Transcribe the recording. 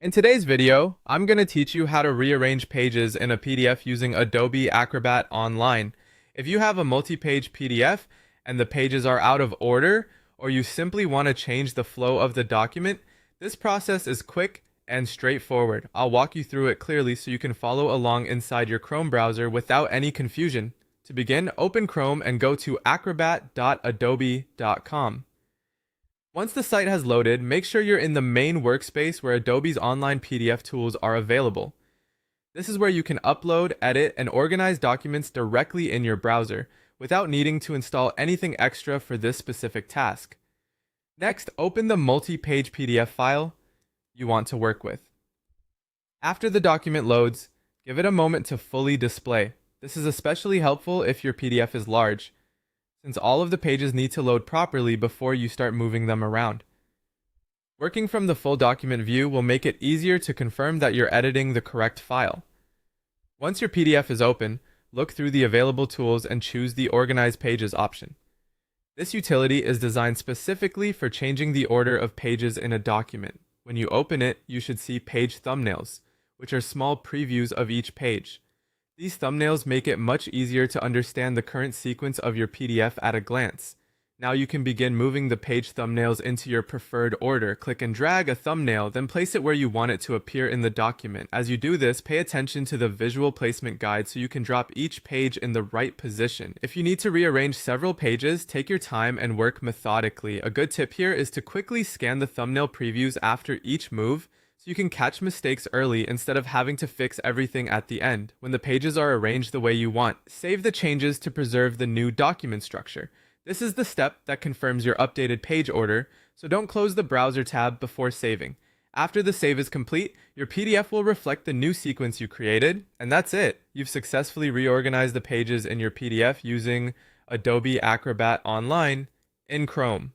In today's video, I'm going to teach you how to rearrange pages in a PDF using Adobe Acrobat Online. If you have a multi-page PDF and the pages are out of order, or you simply want to change the flow of the document, this process is quick and straightforward. I'll walk you through it clearly so you can follow along inside your Chrome browser without any confusion. To begin, open Chrome and go to acrobat.adobe.com. Once the site has loaded, make sure you're in the main workspace where Adobe's online PDF tools are available. This is where you can upload, edit, and organize documents directly in your browser without needing to install anything extra for this specific task. Next, open the multi-page PDF file you want to work with. After the document loads, give it a moment to fully display. This is especially helpful if your PDF is large, since all of the pages need to load properly before you start moving them around. Working from the full document view will make it easier to confirm that you're editing the correct file. Once your PDF is open, look through the available tools and choose the Organize Pages option. This utility is designed specifically for changing the order of pages in a document. When you open it, you should see page thumbnails, which are small previews of each page. These thumbnails make it much easier to understand the current sequence of your PDF at a glance. Now you can begin moving the page thumbnails into your preferred order. Click and drag a thumbnail, then place it where you want it to appear in the document. As you do this, pay attention to the visual placement guide so you can drop each page in the right position. If you need to rearrange several pages, take your time and work methodically. A good tip here is to quickly scan the thumbnail previews after each move, so you can catch mistakes early instead of having to fix everything at the end. When the pages are arranged the way you want, save the changes to preserve the new document structure. This is the step that confirms your updated page order, so don't close the browser tab before saving. After the save is complete, your PDF will reflect the new sequence you created, and that's it. You've successfully reorganized the pages in your PDF using Adobe Acrobat Online in Chrome.